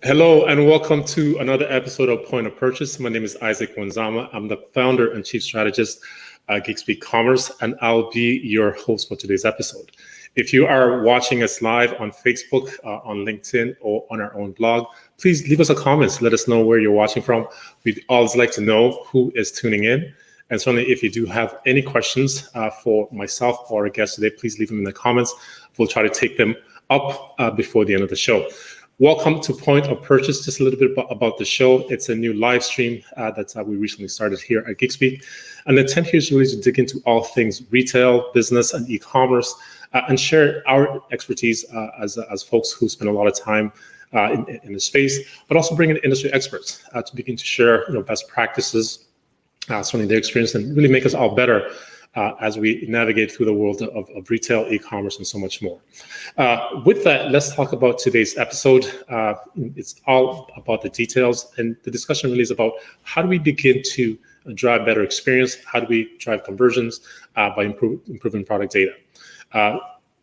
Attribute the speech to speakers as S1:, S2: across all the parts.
S1: Hello and welcome to another episode of Point of Purchase. My name is Isaac Wanzama. I'm the founder and chief strategist at Geekspeak Commerce, and I'll be your host for today's episode. If you are watching us live on Facebook, on LinkedIn, or on our own blog, please leave us a comment. Let us know where you're watching from. We'd always like to know who is tuning in. And certainly if you do have any questions for myself or our guest today, please leave them in the comments. We'll try to take them up before the end of the show. Welcome to Point of Purchase. Just a little bit about the show. It's a new live stream that we recently started here at Geekspeak. And the intent here is really to dig into all things retail, business, and e-commerce, and share our expertise as folks who spend a lot of time in the space, but also bring in industry experts to begin to share best practices, certainly their experience, and really make us all better as we navigate through the world of retail, e-commerce, and so much more. With that, let's talk about today's episode. It's all about the details, and the discussion really is about how do we begin to drive better experience? How do we drive conversions by improving product data?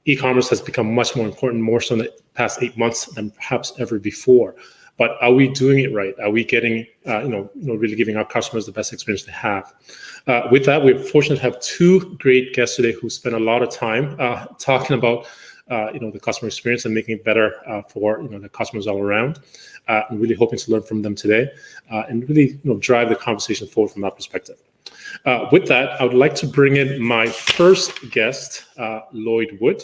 S1: E-commerce has become much more important, more so in the past 8 months than perhaps ever before. But are we doing it right? Are we getting, really giving our customers the best experience they have? With that, we're fortunate to have two great guests today who spend a lot of time talking about, the customer experience and making it better for the customers all around. I'm really hoping to learn from them today and really drive the conversation forward from that perspective. With that, I would like to bring in my first guest, Lloyd Wood.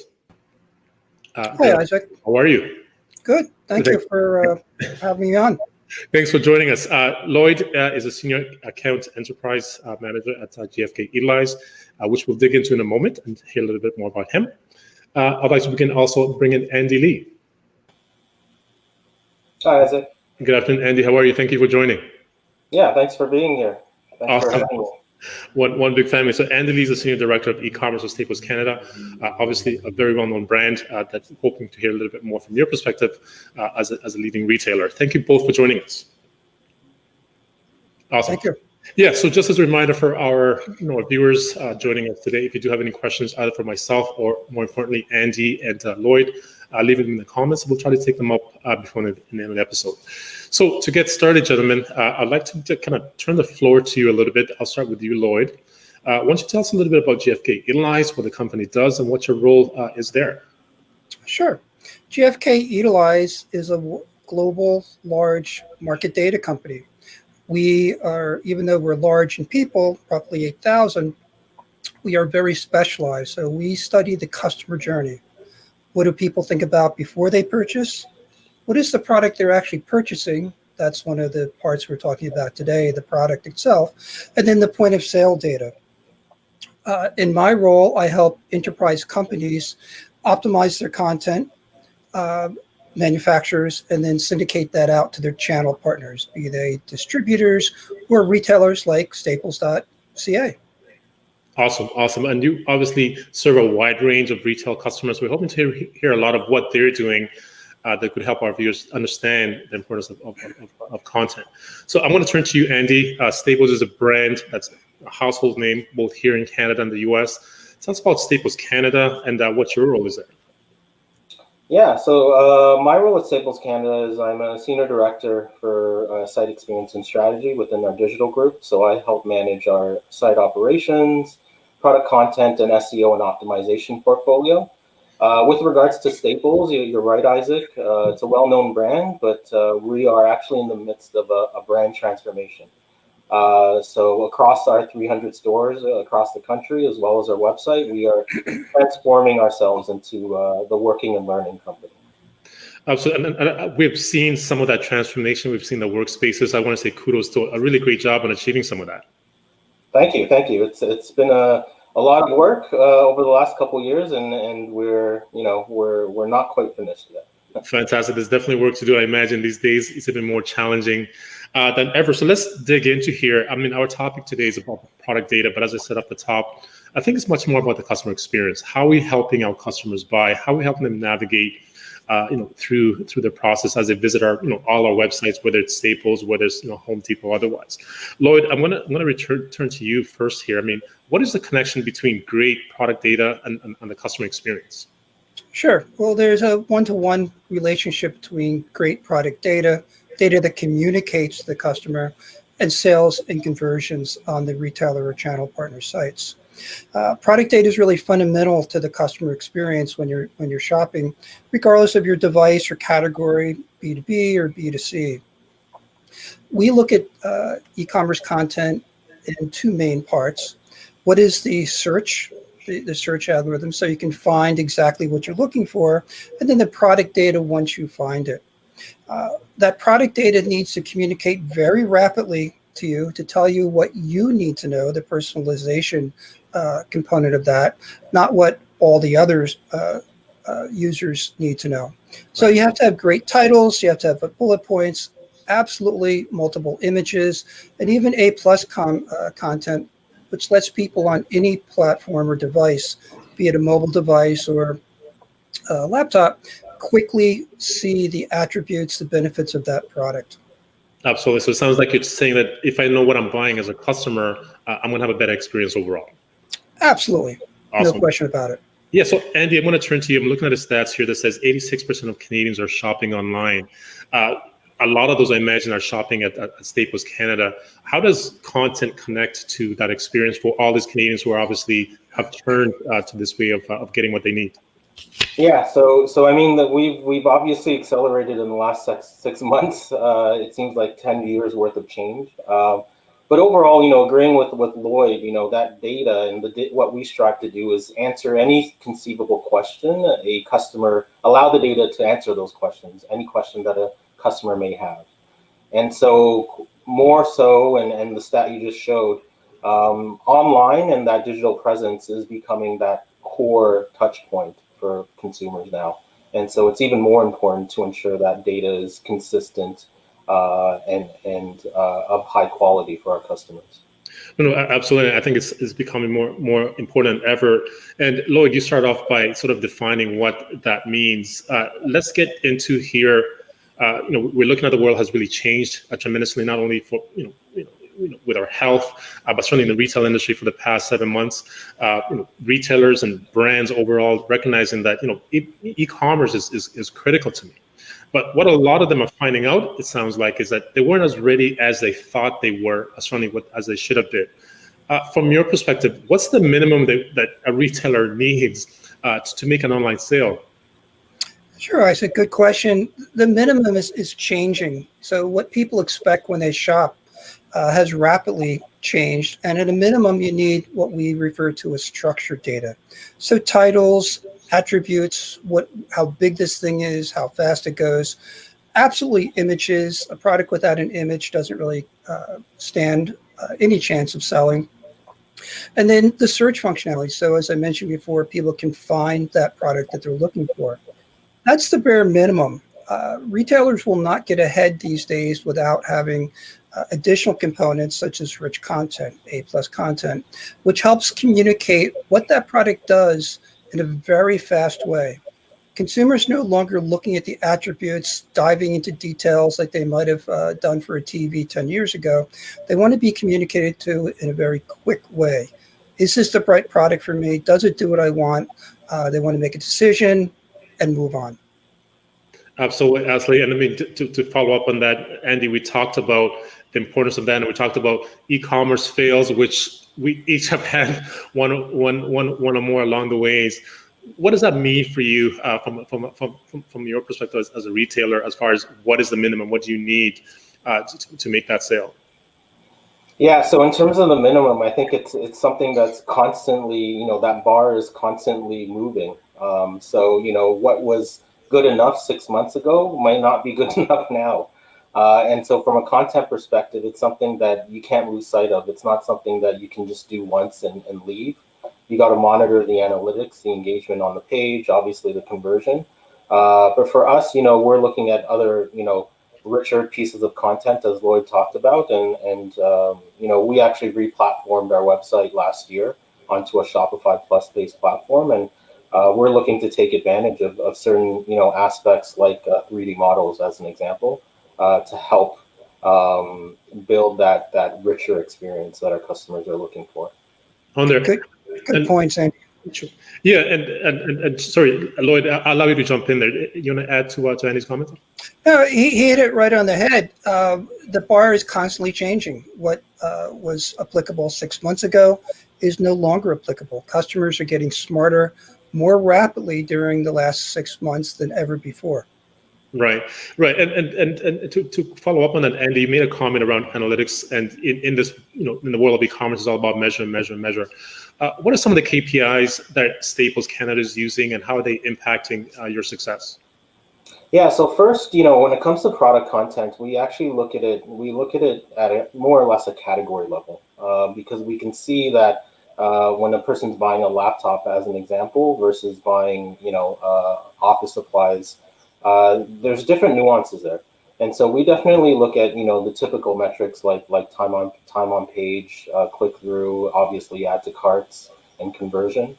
S2: Hi, Isaac.
S1: How are you?
S2: Good. Thank you for having me on.
S1: Thanks for joining us. Lloyd is a senior account enterprise manager at GfK Edelweiss, which we'll dig into in a moment and hear a little bit more about him. I'd like to begin also bring in Andy Lee.
S3: Hi, Isaac.
S1: Good afternoon, Andy. How are you? Thank you for joining.
S3: Yeah, thanks for being here. Thanks
S1: Awesome.
S3: for having me.
S1: One big family. So Andy Lee is the Senior Director of E-commerce at Staples Canada. Obviously, a very well-known brand that's hoping to hear a little bit more from your perspective as a leading retailer. Thank you both for joining us. Awesome.
S2: Thank you.
S1: Yeah, so just as a reminder for our viewers joining us today, if you do have any questions either for myself or more importantly, Andy and Lloyd, leave them in the comments. We'll try to take them up before the end of the episode. So to get started, gentlemen, I'd like to kind of turn the floor to you a little bit. I'll start with you, Lloyd. Why don't you tell us a little bit about GfK Edelweiss, what the company does, and what your role is there?
S2: Sure. GfK Edelweiss is a global, large market data company. We are, even though we're large in people, roughly 8,000, we are very specialized. So we study the customer journey. What do people think about before they purchase? What is the product they're actually purchasing? That's one of the parts we're talking about today, the product itself. And then the point of sale data. In my role, I help enterprise companies optimize their content, manufacturers, and then syndicate that out to their channel partners, be they distributors or retailers like Staples.ca.
S1: Awesome. And you obviously serve a wide range of retail customers. We're hoping to hear a lot of what they're doing that could help our viewers understand the importance of content. So I'm going to turn to you, Andy. Staples is a brand that's a household name both here in Canada and the US. Tell us about Staples Canada and what your role is there.
S3: Yeah, so my role at Staples Canada is I'm a senior director for site experience and strategy within our digital group. So I help manage our site operations, product content, and SEO and optimization portfolio. With regards to Staples, you're right, Isaac. It's a well-known brand, but we are actually in the midst of a brand transformation. So across our 300 stores across the country, as well as our website, we are transforming ourselves into the working and learning company.
S1: Absolutely, and we've seen some of that transformation. We've seen the workspaces. I want to say kudos to a really great job on achieving some of that.
S3: Thank you. It's been a lot of work over the last couple of years, and we're not quite finished yet.
S1: Fantastic. There's definitely work to do. I imagine these days it's even more challenging than ever. So let's dig into here. I mean, our topic today is about product data, but as I said up the top, I think it's much more about the customer experience. How are we helping our customers buy? How are we helping them navigate through the process as they visit our all our websites, whether it's Staples, whether it's Home Depot, or otherwise. Lloyd, I'm gonna return to you first here. I mean, what is the connection between great product data and the customer experience?
S2: Sure. Well, there's a one-to-one relationship between great product data, data that communicates to the customer, and sales and conversions on the retailer or channel partner sites. Product data is really fundamental to the customer experience when you're shopping, regardless of your device or category, B2B or B2C. We look at e-commerce content in two main parts. What is the search, the search algorithm, so you can find exactly what you're looking for, and then the product data once you find it. That product data needs to communicate very rapidly to you to tell you what you need to know, the personalization component of that, not what all the others users need to know. So you have to have great titles, you have to have bullet points, absolutely multiple images, and even A+ content, which lets people on any platform or device, be it a mobile device or a laptop, quickly see the attributes, the benefits of that product.
S1: Absolutely. So it sounds like you're saying that if I know what I'm buying as a customer, I'm going to have a better experience overall.
S2: Absolutely.
S1: Awesome.
S2: No question about it.
S1: Yeah. So Andy, I'm going to turn to you. I'm looking at the stats here that says 86% of Canadians are shopping online. A lot of those, I imagine, are shopping at Staples Canada. How does content connect to that experience for all these Canadians who are obviously have turned to this way of getting what they need?
S3: Yeah, so I mean that we've obviously accelerated in the last 6 months. It seems like 10 years worth of change. But overall, agreeing with Lloyd, that data and what we strive to do is answer any conceivable question a customer, allow the data to answer those questions, any question that a customer may have. And so more so, and the stat you just showed, online and that digital presence is becoming that core touch point for consumers now. And so it's even more important to ensure that data is consistent and of high quality for our customers.
S1: No, absolutely. I think it's becoming more important than ever. And Lloyd, you start off by sort of defining what that means. Let's get into here. We're looking at the world has really changed tremendously, not only for with our health, but certainly in the retail industry for the past 7 months. Retailers and brands overall recognizing that e-commerce is critical to me. But what a lot of them are finding out, it sounds like, is that they weren't as ready as they thought they were, as they should have been. From your perspective, what's the minimum that a retailer needs to make an online sale?
S2: Sure, it's a good question. The minimum is changing. So what people expect when they shop has rapidly changed. And at a minimum, you need what we refer to as structured data. So titles, attributes, how big this thing is, how fast it goes. Absolutely images. A product without an image doesn't really stand any chance of selling. And then the search functionality. So as I mentioned before, people can find that product that they're looking for. That's the bare minimum. Retailers will not get ahead these days without having additional components such as rich content, A+ content, which helps communicate what that product does in a very fast way. Consumers no longer looking at the attributes, diving into details like they might have done for a TV 10 years ago. They want to be communicated to in a very quick way. Is this the right product for me? Does it do what I want? They want to make a decision and move on.
S1: Absolutely, Ashley. And I mean, to follow up on that, Andy, we talked about the importance of that, and we talked about e-commerce fails, which we each have had one or more along the ways. What does that mean for you from your perspective as a retailer, as far as what is the minimum? What do you need to make that sale?
S3: Yeah, so in terms of the minimum, I think it's something that's constantly, that bar is constantly moving. So, what was good enough 6 months ago might not be good enough now. And so from a content perspective, it's something that you can't lose sight of. It's not something that you can just do once and leave. You got to monitor the analytics, the engagement on the page, obviously the conversion. But for us, we're looking at other, richer pieces of content, as Lloyd talked about. And we actually re-platformed our website last year onto a Shopify Plus based platform. And we're looking to take advantage of certain, aspects like 3D models, as an example, to help build that richer experience that our customers are looking for.
S2: Good points, Andy.
S1: Sure. Yeah, and sorry, Lloyd, I'll allow you to jump in there. You want to add to Andy's comments?
S2: No, he hit it right on the head. The bar is constantly changing. What was applicable 6 months ago is no longer applicable. Customers are getting smarter more rapidly during the last 6 months than ever before.
S1: Right, right, and to follow up on that, Andy, you made a comment around analytics, and in this, in the world of e-commerce, it's all about measure, measure, measure. What are some of the KPIs that Staples Canada is using, and how are they impacting your success?
S3: Yeah, so first, when it comes to product content, we actually look at it. We look at it at a more or less a category level, because we can see that when a person's buying a laptop, as an example, versus buying, office supplies, there's different nuances there. And so we definitely look at, the typical metrics like time on page, click through, obviously add to carts, and conversion.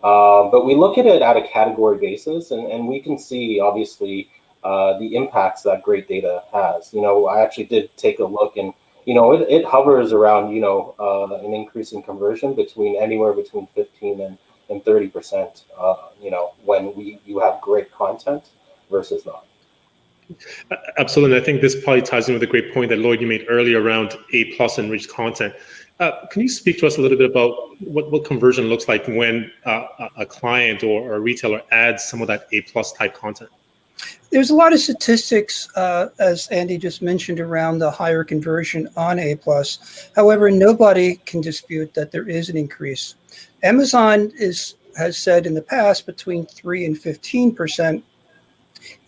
S3: But we look at it at a category basis, and we can see, obviously, the impacts that great data has. I actually did take a look, and, it hovers around, an increase in conversion anywhere between 15 and 30%, when you have great content versus not.
S1: Absolutely. I think this probably ties in with a great point that Lloyd, you made earlier around A+ enriched content. Can you speak to us a little bit about what conversion looks like when a client or a retailer adds some of that A+ type content?
S2: There's a lot of statistics, as Andy just mentioned, around the higher conversion on A+. However, nobody can dispute that there is an increase. Amazon has said in the past between 3 and 15%.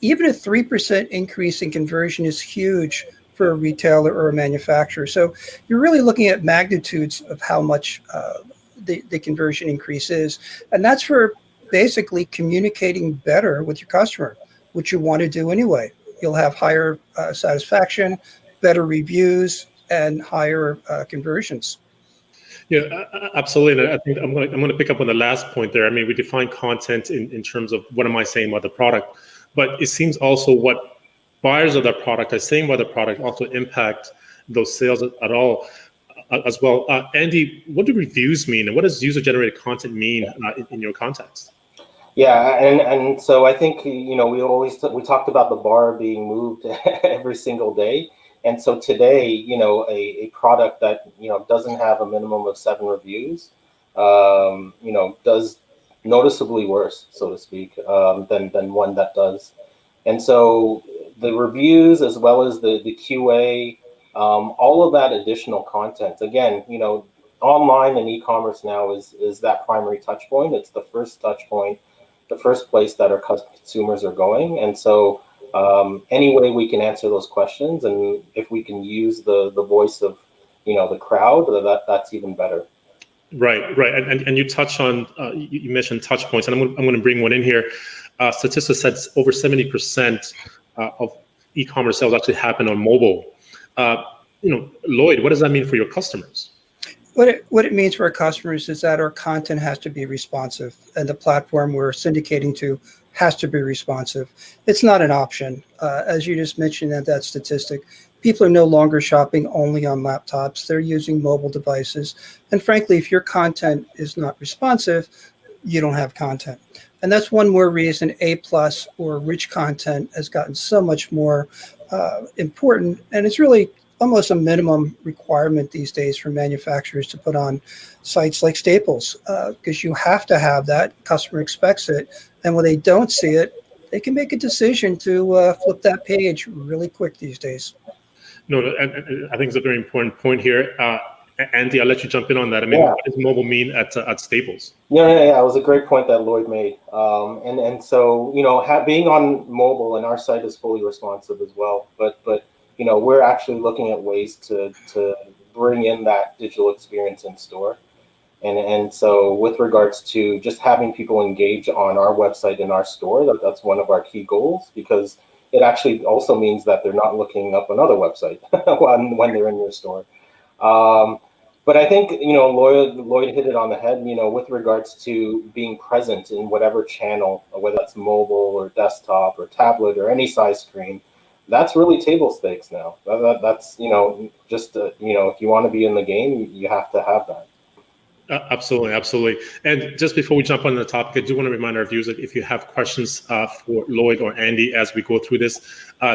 S2: Even a 3% increase in conversion is huge for a retailer or a manufacturer. So you're really looking at magnitudes of how much the conversion increase is. And that's for basically communicating better with your customer, which you want to do anyway. You'll have higher satisfaction, better reviews, and higher conversions.
S1: Yeah, absolutely. And I think I'm going to pick up on the last point there. I mean, we define content in terms of what am I saying about the product, but it seems also what buyers of that product are saying about the product also impact those sales at all as well. Andy, what do reviews mean, and what does user-generated content mean in your context?
S3: Yeah, and so I think we talked about the bar being moved every single day, and so today a product that doesn't have a minimum of 7 reviews does noticeably worse, so to speak, than one that does. And so the reviews, as well as the QA, all of that additional content, again, online and e-commerce now is that primary touch point. It's the first touch point, the first place that our consumers are going. And so any way we can answer those questions, and if we can use the voice of the crowd, that's even better.
S1: Right. And you touch on, you mentioned touch points, and I'm going to bring one in here. Statistics said over 70% of e-commerce sales actually happen on mobile. Lloyd, what does that mean for your customers?
S2: What it means for our customers is that our content has to be responsive, and the platform we're syndicating to has to be responsive. It's not an option. As you just mentioned that statistic, people are no longer shopping only on laptops. They're using mobile devices. And frankly, if your content is not responsive, you don't have content. And that's one more reason A+ or rich content has gotten so much more important. And it's really almost a minimum requirement these days for manufacturers to put on sites like Staples, because you have to have that. Customer expects it. And when they don't see it, they can make a decision to flip that page really quick these days.
S1: No, and I think it's a very important point here. Andy, I'll let you jump in on that. I mean, What does mobile mean at Staples?
S3: Yeah. It was a great point that Lloyd made. And so, being on mobile, and our site is fully responsive as well. But we're actually looking at ways to bring in that digital experience in store. And so with regards to just having people engage on our website in our store, that's one of our key goals, because it actually also means that they're not looking up another website when they're in your store. But I think, Lloyd hit it on the head, with regards to being present in whatever channel, whether that's mobile or desktop or tablet or any size screen. That's really table stakes now. That's, if you want to be in the game, you have to have that.
S1: Absolutely, absolutely. And just before we jump on the topic, I do want to remind our viewers that if you have questions for Lloyd or Andy as we go through this,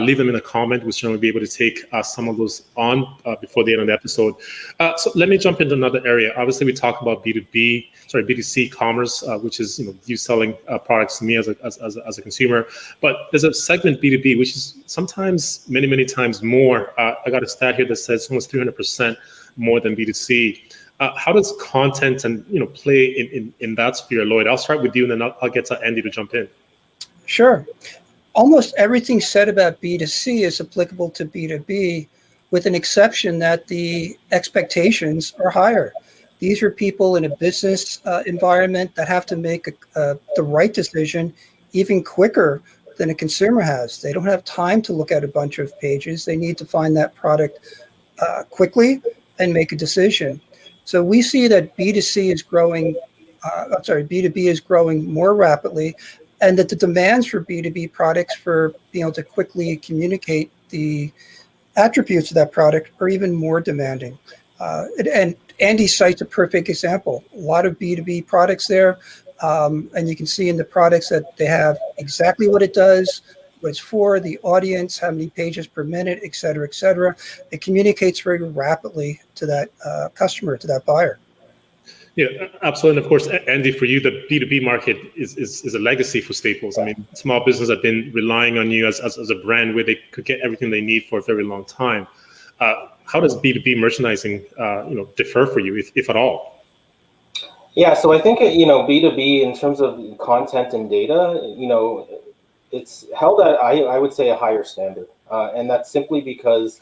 S1: leave them in a comment. We'll certainly be able to take some of those on before the end of the episode. So let me jump into another area. Obviously, we talk about B2C commerce, which is you selling products to me as a consumer. But there's a segment B2B, which is sometimes many times more. I got a stat here that says almost 300% more than B2C. How does content and play in that sphere, Lloyd? I'll start with you, and then I'll get to Andy to jump in.
S2: Sure. Almost everything said about B2C is applicable to B2B, with an exception that the expectations are higher. These are people in a business environment that have to make the right decision even quicker than a consumer has. They don't have time to look at a bunch of pages. They need to find that product quickly and make a decision. So we see that B2C is growing, B2B is growing more rapidly, and that the demands for B2B products for being able to quickly communicate the attributes of that product are even more demanding. And Andy cites a perfect example. A lot of B2B products there, and you can see in the products that they have exactly what it does, what it's for, the audience, how many pages per minute, et cetera, et cetera. It communicates very rapidly to that customer, to that buyer.
S1: Yeah, absolutely. And of course, Andy, for you, the B2B market is a legacy for Staples. I mean, small businesses have been relying on you as a brand where they could get everything they need for a very long time. How does B2B merchandising, differ for you, if at all?
S3: Yeah, so I think, B2B in terms of content and data, it's held at, I would say, a higher standard. And that's simply because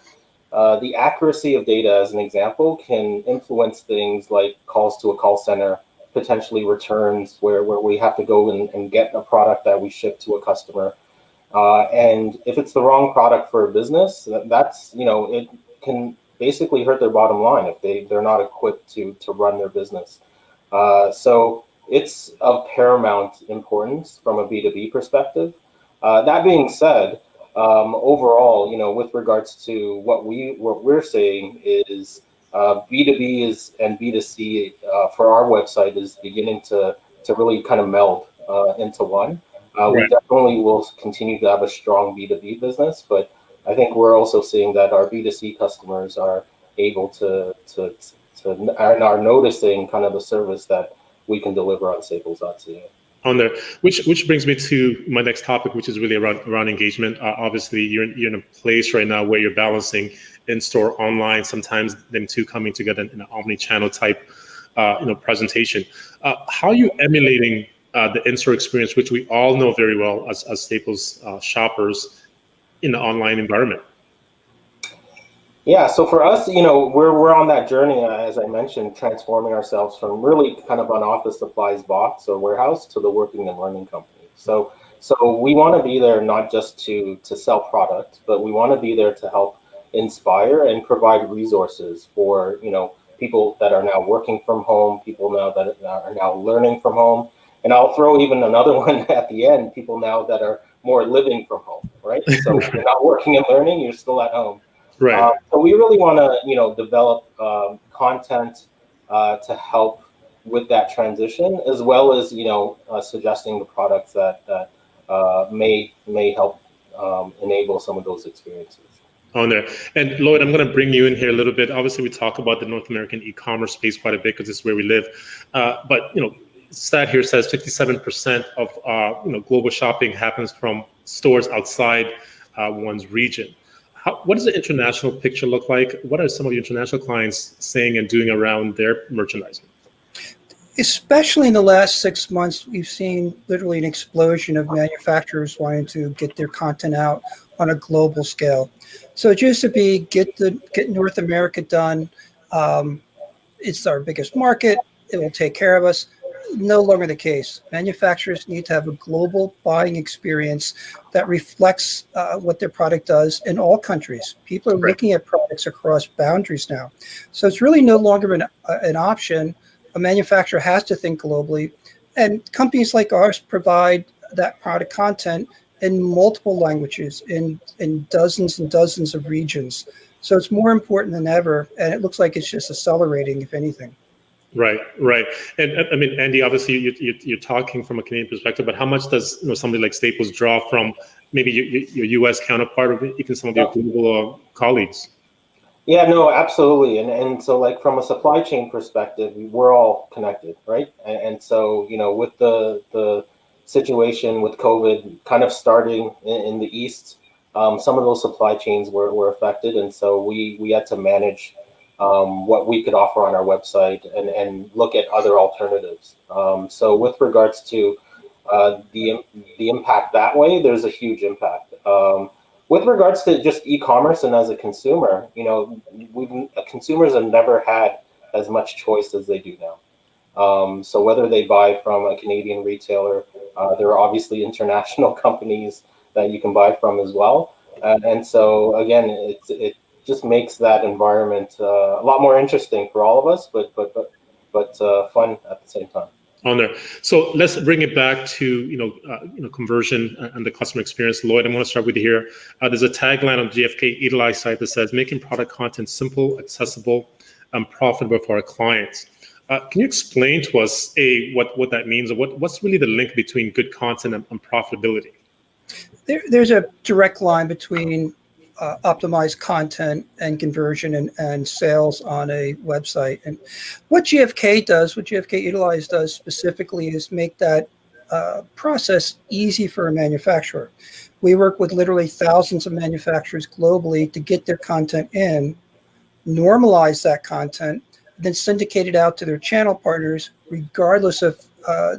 S3: the accuracy of data, as an example, can influence things like calls to a call center, potentially returns where we have to go and get a product that we ship to a customer. And if it's the wrong product for a business, that's, it can basically hurt their bottom line if they're not equipped to run their business. So it's of paramount importance from a B2B perspective. That being said, overall, with regards to what we're saying is B2B and B2C for our website is beginning to really kind of meld into one. We definitely will continue to have a strong B2B business, but I think we're also seeing that our B2C customers are able to are noticing kind of the service that we can deliver on Staples.ca.
S1: On there, which brings me to my next topic, which is really around engagement. Obviously, you're in a place right now where you're balancing in-store, online, sometimes them two coming together in an omni-channel type, presentation. How are you emulating the in-store experience, which we all know very well as Staples shoppers, in the online environment?
S3: Yeah, so for us, we're on that journey, as I mentioned, transforming ourselves from really kind of an office supplies box or warehouse to the working and learning company. So we want to be there not just to sell product, but we want to be there to help inspire and provide resources for people that are now working from home, people now that are now learning from home, and I'll throw even another one at the end: people now that are more living from home, right? So you're not working and learning, you're still at home.
S1: Right.
S3: So we really want to, develop content to help with that transition, as well as suggesting the products that may help enable some of those experiences.
S1: On there. And Lloyd, I'm going to bring you in here a little bit. Obviously, we talk about the North American e-commerce space quite a bit because it's where we live. But stat here says 57% of global shopping happens from stores outside one's region. What does the international picture look like? What are some of your international clients saying and doing around their merchandising?
S2: Especially in the last 6 months, we've seen literally an explosion of manufacturers wanting to get their content out on a global scale. So it used to be get North America done. It's our biggest market. It will take care of us. No longer the case. Manufacturers need to have a global buying experience that reflects what their product does in all countries. People are looking at products across boundaries now. So it's really no longer an option. A manufacturer has to think globally. And companies like ours provide that product content in multiple languages, in dozens and dozens of regions. So it's more important than ever. And it looks like it's just accelerating, if anything.
S1: Right, right. And I mean, Andy, obviously you're talking from a Canadian perspective, but how much does somebody like Staples draw from maybe your U.S. counterpart or even some of your global colleagues?
S3: Yeah, no, absolutely. And so like from a supply chain perspective, we're all connected, right? And so, with the situation with COVID kind of starting in the East, some of those supply chains were affected. And so we had to manage what we could offer on our website and look at other alternatives. So with regards to the impact that way, there's a huge impact. With regards to just e-commerce and as a consumer, consumers have never had as much choice as they do now. So whether they buy from a Canadian retailer, there are obviously international companies that you can buy from as well. And so again, it just makes that environment a lot more interesting for all of us, but fun at the same time.
S1: On there. So let's bring it back to conversion and the customer experience. Lloyd, I'm going to start with you here. There's a tagline on GFK Edelweiss site that says making product content simple, accessible, and profitable for our clients. Can you explain to us what that means, or what's really the link between good content and profitability?
S2: There's a direct line between optimized content and conversion and sales on a website. And what GFK Edelweiss does specifically is make that process easy for a manufacturer. We work with literally thousands of manufacturers globally to get their content in, normalize that content, then syndicate it out to their channel partners, regardless of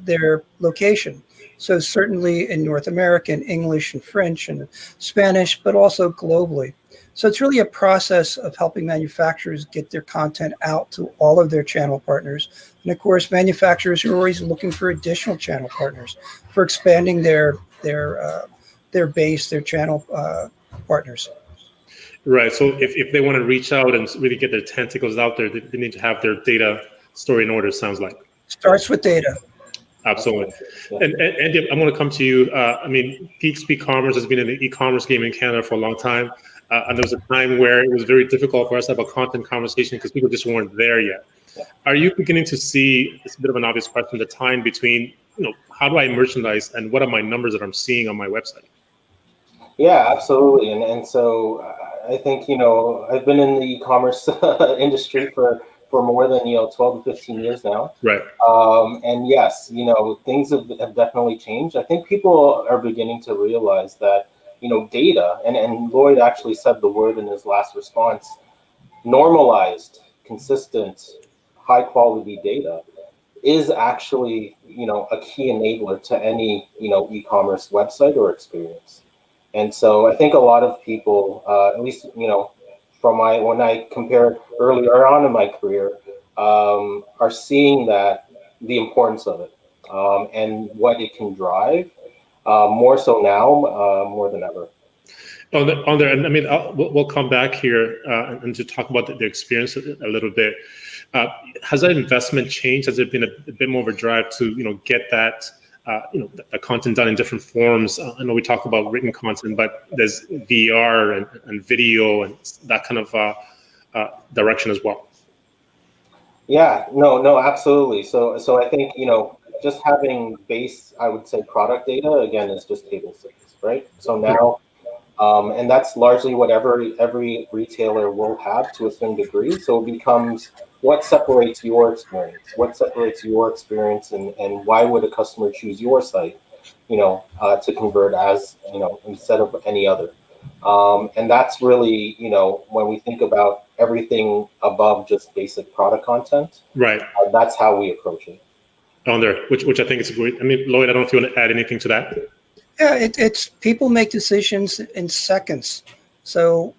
S2: their location. So certainly in North America, in English and French and Spanish, but also globally. So it's really a process of helping manufacturers get their content out to all of their channel partners. And of course, manufacturers are always looking for additional channel partners for expanding their base, their channel partners.
S1: Right. So if they want to reach out and really get their tentacles out there, they need to have their data story in order, sounds like.
S2: Starts with data.
S1: Absolutely. And Andy, I'm going to come to you. I mean, Geek Speak Commerce has been in the e-commerce game in Canada for a long time. And there was a time where it was very difficult for us to have a content conversation because people just weren't there yet. Are you beginning to see, it's a bit of an obvious question, the time between, how do I merchandise and what are my numbers that I'm seeing on my website?
S3: Yeah, absolutely. And so I think, I've been in the e-commerce industry for more than 12 to 15 years now.
S1: Right.
S3: And yes, things have definitely changed. I think people are beginning to realize that data, and Lloyd actually said the word in his last response, normalized, consistent, high quality data is actually a key enabler to any e-commerce website or experience. And so I think a lot of people, at least when I compare earlier on in my career, are seeing that the importance of it and what it can drive more so now, more than ever.
S1: On there, and I mean, we'll come back here and to talk about the experience a little bit. Has that investment changed? Has there been a bit more of a drive to get that the content done in different forms? I know we talk about written content, but there's VR and video and that kind of direction as well.
S3: Yeah, no, absolutely. So I think just having base, I would say, product data again is just table stakes, right? So now, and that's largely what every retailer will have to a certain degree. So it becomes what separates your experience, and why would a customer choose your site, to convert as, instead of any other. And that's really, when we think about everything above just basic product content,
S1: right?
S3: That's how we approach it.
S1: On there, which I think is great. I mean, Lloyd, I don't know if you want to add anything to that.
S2: Yeah, it's people make decisions in seconds. So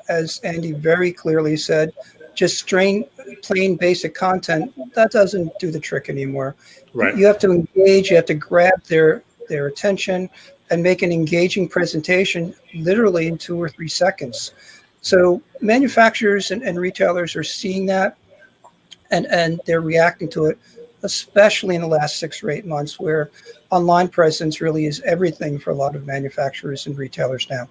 S2: as Andy very clearly said, just plain basic content, that doesn't do the trick anymore.
S1: Right.
S2: You have to engage, you have to grab their attention and make an engaging presentation literally in 2 or 3 seconds. So manufacturers and retailers are seeing that and they're reacting to it, especially in the last 6 or 8 months, where online presence really is everything for a lot of manufacturers and retailers now.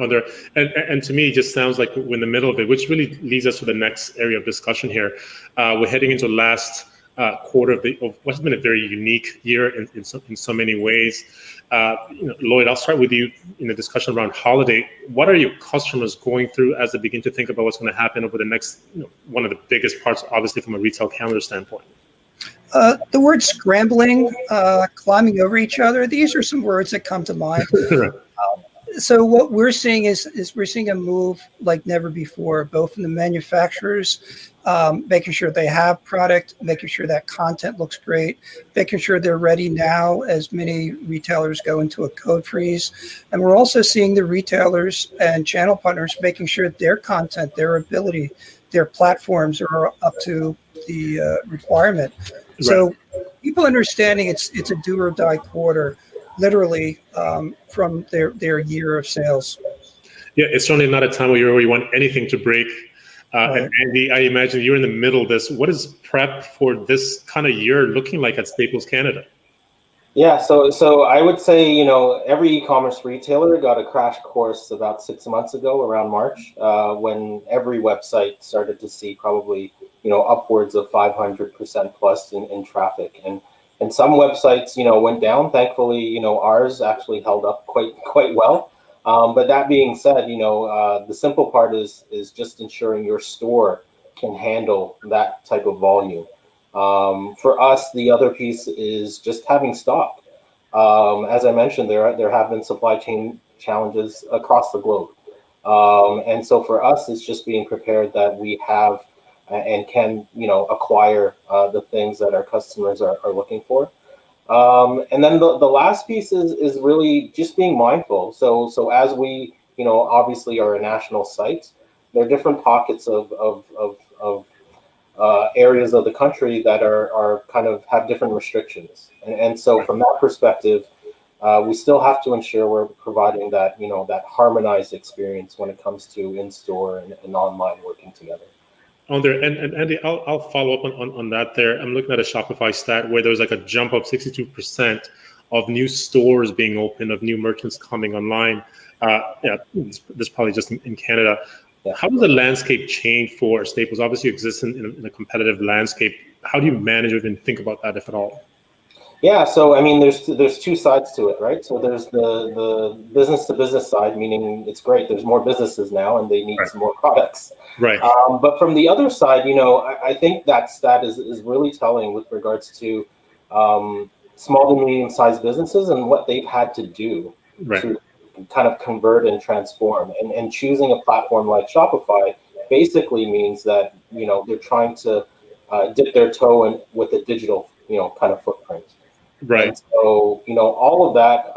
S1: Oh, there, and to me, it just sounds like we're in the middle of it, which really leads us to the next area of discussion here. We're heading into last quarter of what's been a very unique year in so many ways. Lloyd, I'll start with you in the discussion around holiday. What are your customers going through as they begin to think about what's going to happen over the next, one of the biggest parts, obviously, from a retail calendar standpoint?
S2: The word scrambling, climbing over each other, these are some words that come to mind. So what we're seeing is we're seeing a move like never before, both from the manufacturers, making sure they have product, making sure that content looks great, making sure they're ready now as many retailers go into a code freeze. And we're also seeing the retailers and channel partners making sure their content, their ability, their platforms are up to the requirement. So people understanding it's a do or die quarter, literally from their year of sales.
S1: Yeah, it's certainly not a time of year where you want anything to break.
S2: Right.
S1: And Andy, I imagine you're in the middle of this. What is prep for this kind of year looking like at Staples Canada?
S3: Yeah, so I would say, every e-commerce retailer got a crash course about 6 months ago around March, when every website started to see probably, upwards of 500% plus in traffic. And some websites, went down. Thankfully, ours actually held up quite well. But that being said, the simple part is just ensuring your store can handle that type of volume. For us, the other piece is just having stock. As I mentioned, there have been supply chain challenges across the globe. And so for us, it's just being prepared that we have and can, acquire the things that our customers are looking for. And then the last piece is really just being mindful. So as we, obviously are a national site, there are different pockets of areas of the country that are kind of have different restrictions. And so from that perspective, we still have to ensure we're providing that, that harmonized experience when it comes to in-store and online working together.
S1: On there, and Andy, I'll follow up on that there. I'm looking at a Shopify stat where there's like a jump of 62% of new stores being opened, of new merchants coming online. This probably just in Canada.
S3: Yeah.
S1: How does the landscape change for Staples? Obviously, you exist in a competitive landscape. How do you manage it and think about that, if at all?
S3: Yeah, so I mean, there's two sides to it, right? So there's the business to business side, meaning it's great. There's more businesses now, and they need some more products.
S1: Right.
S3: But from the other side, I think that stat is really telling with regards to small to medium sized businesses and what they've had to do to kind of convert and transform. And choosing a platform like Shopify basically means that they're trying to dip their toe in with a digital kind of footprint.
S1: Right.
S3: And so, all of that,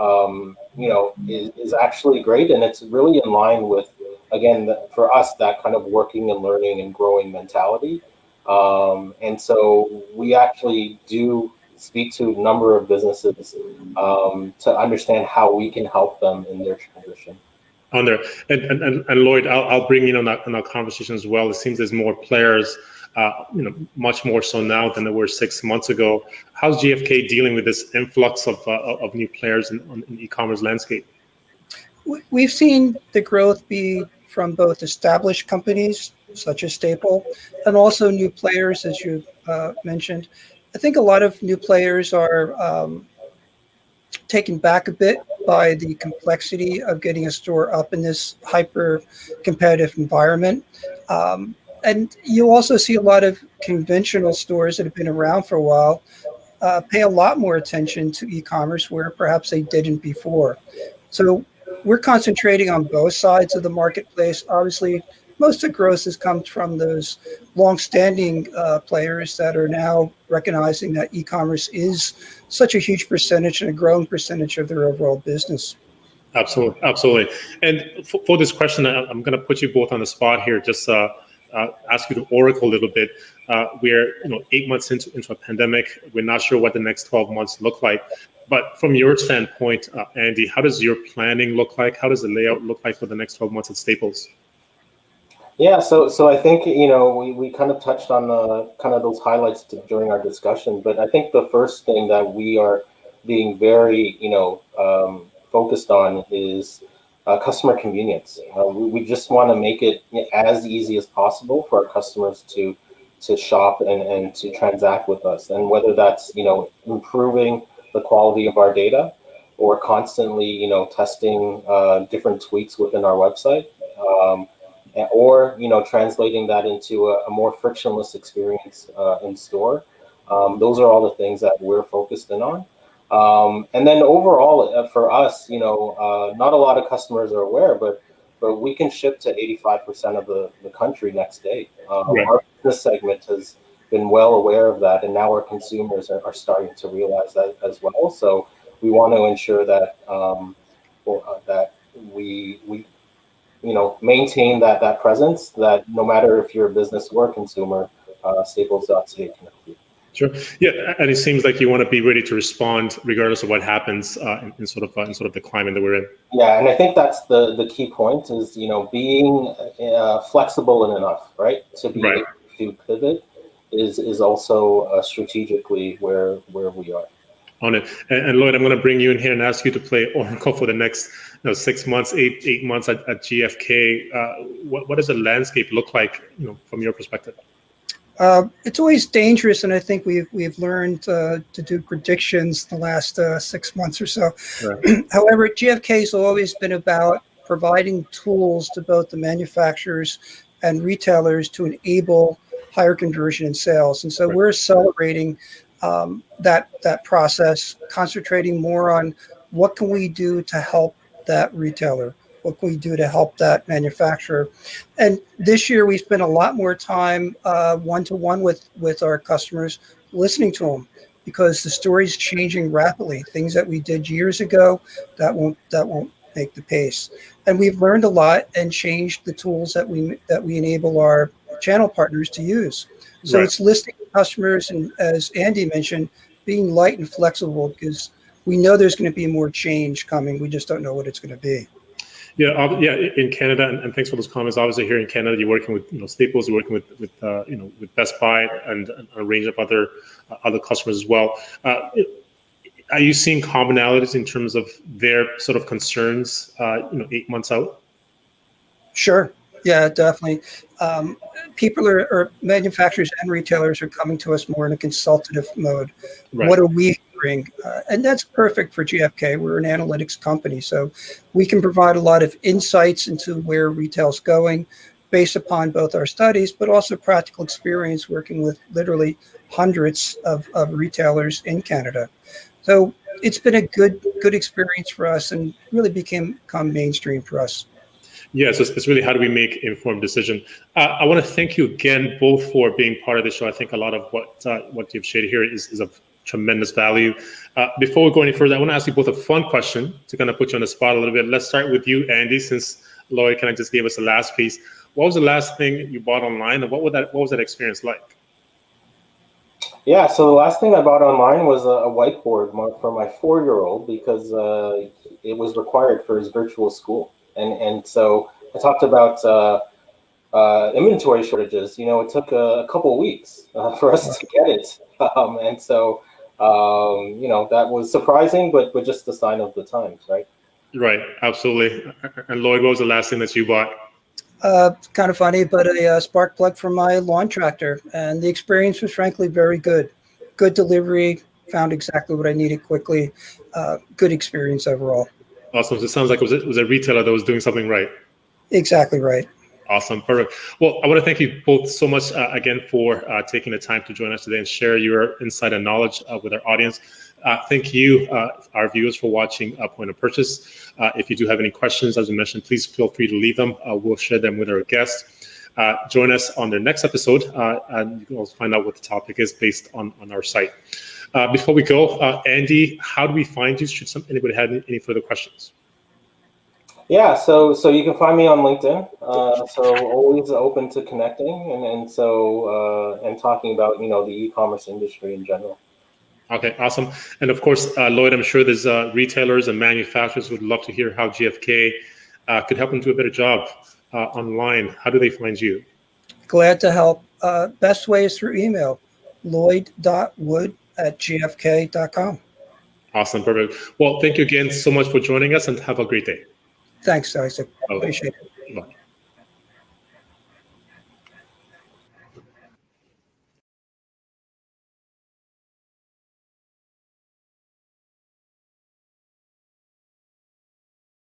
S3: is actually great. And it's really in line with, again, for us, that kind of working and learning and growing mentality. And so we actually do speak to a number of businesses to understand how we can help them in their transition.
S1: On there. And Lloyd, I'll bring in on that conversation as well. It seems there's more players, much more so now than there were 6 months ago. How's GfK dealing with this influx of new players in the e-commerce landscape?
S2: We've seen the growth be from both established companies such as Staple and also new players, as you mentioned. I think a lot of new players are taken back a bit by the complexity of getting a store up in this hyper competitive environment. And you also see a lot of conventional stores that have been around for a while pay a lot more attention to e-commerce where perhaps they didn't before. So we're concentrating on both sides of the marketplace. Obviously, most of the growth has come from those long-standing players that are now recognizing that e-commerce is such a huge percentage and a growing percentage of their overall business.
S1: Absolutely. And for this question, I'm going to put you both on the spot here. Just ask you to oracle a little bit. We're 8 months into a pandemic. We're not sure what the next 12 months look like. But from your standpoint, Andy, how does your planning look like? How does the layout look like for the next 12 months at Staples?
S3: Yeah, so I think we kind of touched on kind of those highlights during our discussion. But I think the first thing that we are being very focused on is customer convenience. We just want to make it as easy as possible for our customers to shop and to transact with us. And whether that's, improving the quality of our data or constantly, testing different tweaks within our website, or, translating that into a more frictionless experience in store. Those are all the things that we're focused in on. And then overall, for us, not a lot of customers are aware, but we can ship to 85% of the country next day.
S1: Right.
S3: Our business segment has been well aware of that, and now our consumers are starting to realize that as well. So we want to ensure that that we maintain that presence, that no matter if you're a business or a consumer, Staples.ca can help you.
S1: Sure. Yeah, and it seems like you want to be ready to respond regardless of what happens in sort of the climate that we're in.
S3: Yeah, and I think that's the key point is being flexible enough, right, to be able to pivot is also strategically where we are.
S1: On it. And Lloyd, I'm going to bring you in here and ask you to play Oracle for the next 6 months, eight months at GfK. What does the landscape look like, from your perspective?
S2: It's always dangerous, and I think we've learned to do predictions the last 6 months or so. Right. However, GfK has always been about providing tools to both the manufacturers and retailers to enable higher conversion in sales. And so we're accelerating that process, concentrating more on what can we do to help that retailer. What can we do to help that manufacturer? And this year we spent a lot more time one-to-one with our customers, listening to them, because the story's changing rapidly. Things that we did years ago that won't make the pace. And we've learned a lot and changed the tools that we enable our channel partners to use. So it's listening to customers, and as Andy mentioned, being light and flexible, because we know there's going to be more change coming. We just don't know what it's going to be.
S1: Yeah, in Canada, and thanks for those comments. Obviously, here in Canada, you're working with Staples, you're working with Best Buy and a range of other customers as well. Are you seeing commonalities in terms of their sort of concerns, 8 months out?
S2: Sure. Yeah, definitely. People or manufacturers and retailers are coming to us more in a consultative mode. Right. What are we hearing? And that's perfect for GfK. We're an analytics company, so we can provide a lot of insights into where retail's going based upon both our studies, but also practical experience working with literally hundreds of retailers in Canada. So it's been a good experience for us and really become mainstream for us.
S1: Yeah, so it's really how do we make informed decision. I want to thank you again both for being part of the show. I think a lot of what you've shared here is of tremendous value. Before we go any further, I want to ask you both a fun question to kind of put you on the spot a little bit. Let's start with you, Andy, since Lloyd kind of just gave us the last piece. What was the last thing you bought online, and what was that experience like?
S3: Yeah, so the last thing I bought online was a whiteboard for my 4-year-old because it was required for his virtual school. And so I talked about inventory shortages. It took a couple of weeks for us to get it. And so, that was surprising, but just a sign of the times, right? Right,
S1: absolutely. And Lloyd, what was the last thing that you bought?
S2: Kind of funny, but a spark plug for my lawn tractor. And the experience was frankly very good. Good delivery, found exactly what I needed quickly. Good experience overall.
S1: Awesome. So it sounds like it was a retailer that was doing something right.
S2: Exactly right.
S1: Awesome. Perfect. Well, I want to thank you both so much again for taking the time to join us today and share your insight and knowledge with our audience. Thank you, our viewers, for watching Point of Purchase. If you do have any questions, as we mentioned, please feel free to leave them. We'll share them with our guests. Join us on their next episode, and you can also find out what the topic is based on our site. Before we go, Andy, how do we find you? Should anybody have any further questions?
S3: Yeah, so you can find me on LinkedIn. So always open to connecting and talking about the e-commerce industry in general.
S1: Okay, awesome. And of course, Lloyd, I'm sure there's retailers and manufacturers who would love to hear how GfK could help them do a better job online. How do they find you?
S2: Glad to help. Best way is through email, lloyd.wood@gfk.com.
S1: Awesome, perfect. Well, thank you again so much for joining us, and have a great day.
S2: Thanks, Isaac.
S1: Okay.
S2: Appreciate it.
S1: Bye.